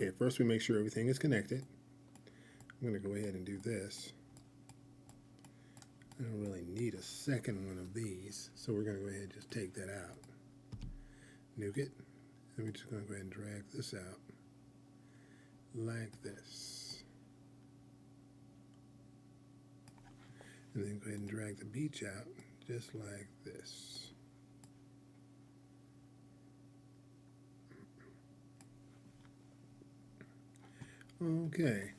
Okay, first we make sure everything is connected. I'm going to go ahead and do this. I don't really need a second one of these, so we're going to go ahead and just take that out. Nuke it. And we're just going to go ahead and drag this out like this. And then go ahead and drag the beach out just like this. Okay.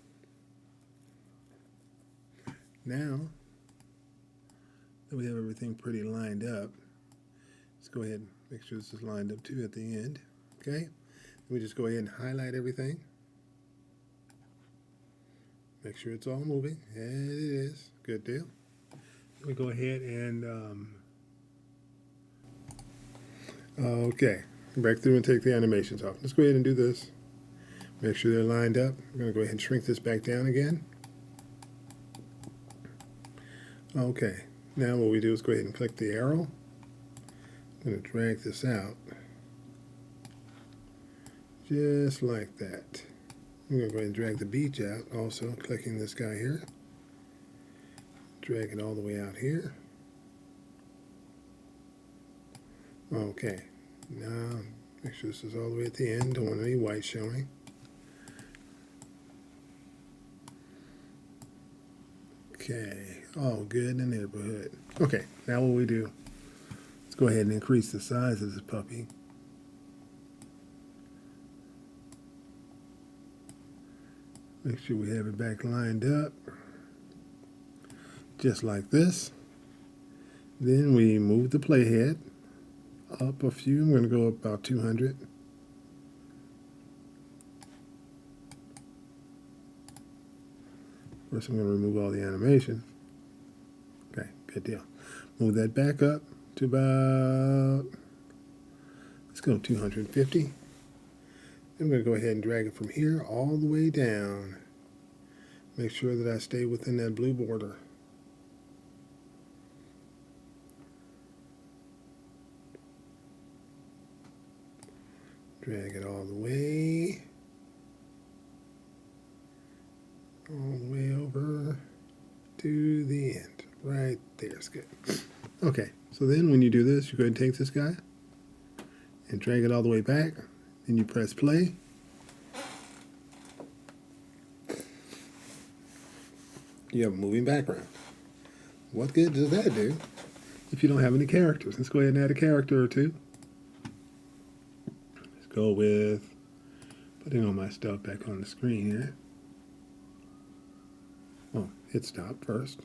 Now that we have everything pretty lined up, let's go ahead and make sure this is lined up too at the end. Okay. We just go ahead and highlight everything. Make sure it's all moving, and it is. Good deal. We go ahead and okay, back through and take the animations off. Let's go ahead and do this. Make sure they're lined up. We're going to go ahead and shrink this back down again. Okay, now what we do is go ahead and click the arrow. I'm going to drag this out just like that. I'm going to go ahead and drag the beach out, also clicking this guy here. Drag it all the way out here. Okay, now make sure this is all the way at the end. Don't want any white showing. Okay, all good in the neighborhood. Okay, now what we do, let's go ahead and increase the size of this puppy. Make sure we have it back lined up, just like this. Then we move the playhead up a few. I'm going to go up about 200. First, I'm going to remove all the animation. Okay, good deal. Move that back up to about, let's go 250. I'm going to go ahead and drag it from here all the way down. Make sure that I stay within that blue border. Drag it all the way over to the end. Right there is good. Okay, so then when you do this, you go ahead and take this guy and drag it all the way back. Then you press play. You have a moving background. What good does that do if you don't have any characters? Let's go ahead and add a character or two. Let's go with putting all my stuff back on the screen here. Oh, hit stop first.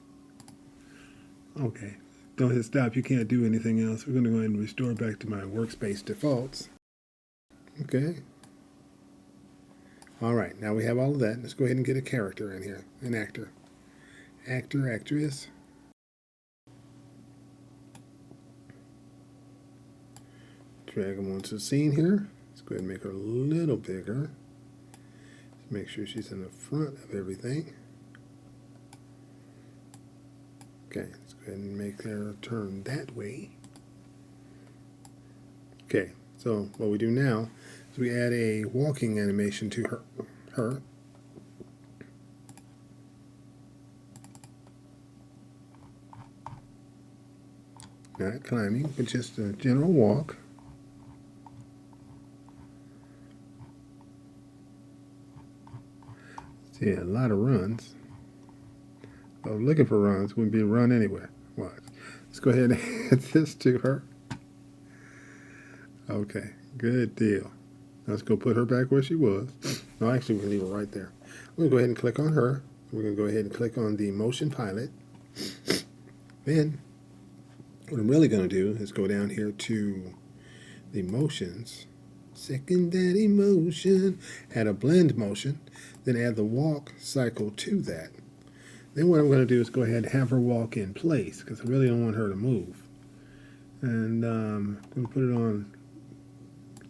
Okay, don't hit stop. You can't do anything else. We're going to go ahead and restore back to my workspace defaults. Okay. All right, now we have all of that. Let's go ahead and get a character in here, an actor. Actor, actress. Drag them onto the scene here. Let's go ahead and make her a little bigger. Let's make sure she's in the front of everything. Okay, let's go ahead and make her turn that way. Okay, so what we do now is we add a walking animation to her. Not climbing, but just a general walk. See, a lot of runs. I was looking for runs, wouldn't be a run anywhere. Watch. Let's go ahead and add this to her. Okay, good deal. Let's go put her back where she was. No, actually, we're going to leave her right there. We're going to go ahead and click on her. We're going to go ahead and click on the motion pilot. Then, what I'm really going to do is go down here to the motions. Secondary motion. Add a blend motion. Then add the walk cycle to that. Then what I'm going to do is go ahead and have her walk in place because I really don't want her to move. And I'm going to put it on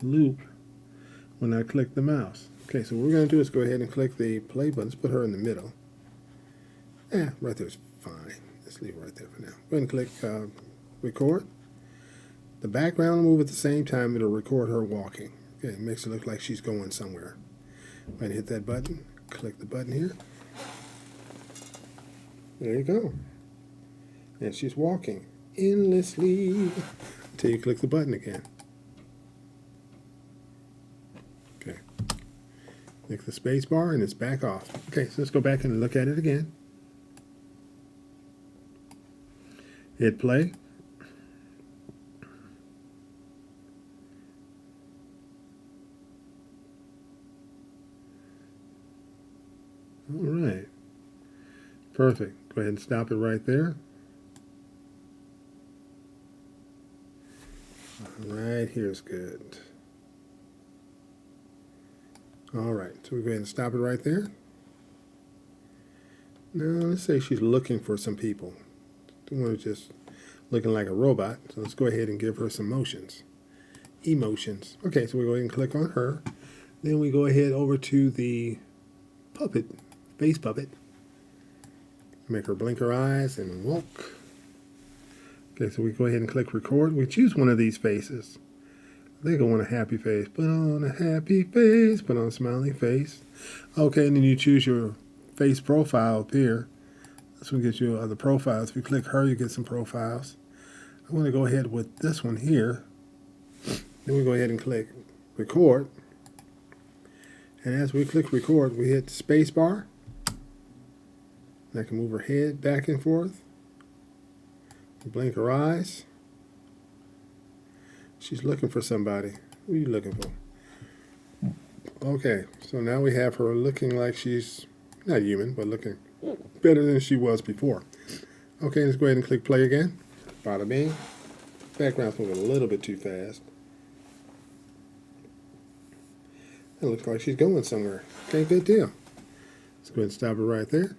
loop when I click the mouse. Okay, so what we're going to do is go ahead and click the play button. Let's put her in the middle. Right there is fine. Let's leave it right there for now. Go ahead and click record. The background will move at the same time. It'll record her walking. Okay, it makes it look like she's going somewhere. Go ahead and hit that button. Click the button here. There you go. And she's walking endlessly until you click the button again. Okay. Click the space bar and it's back off. Okay, so let's go back and look at it again. Hit play. All right. Perfect. Go ahead and stop it right there. Right here's good. All right, so we go ahead and stop it right there. Now let's say she's looking for some people. The one who's just looking like a robot. So let's go ahead and give her some motions. Emotions. Okay, so we go ahead and click on her. Then we go ahead over to the puppet, face puppet. Make her blink her eyes and walk. Okay, so we go ahead and click record. We choose one of these faces. I think I want a happy face. Put on a happy face. Put on a smiling face. Okay, and then you choose your face profile up here. This one gets you other profiles. If you click her, you get some profiles. I want to go ahead with this one here. Then we go ahead and click record. And as we click record, we hit space bar. And I can move her head back and forth. Blink her eyes. She's looking for somebody. Who are you looking for? Okay, so now we have her looking like she's not human, but looking better than she was before. Okay, let's go ahead and click play again. Bada bing. Background's moving a little bit too fast. It looks like she's going somewhere. Okay, good deal. Let's go ahead and stop it right there.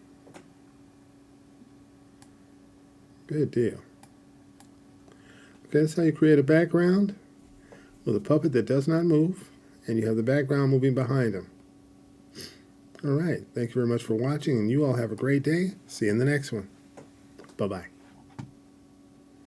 Good deal. Okay, that's how you create a background with a puppet that does not move, and you have the background moving behind him. All right, thank you very much for watching, and you all have a great day. See you in the next one. Bye-bye.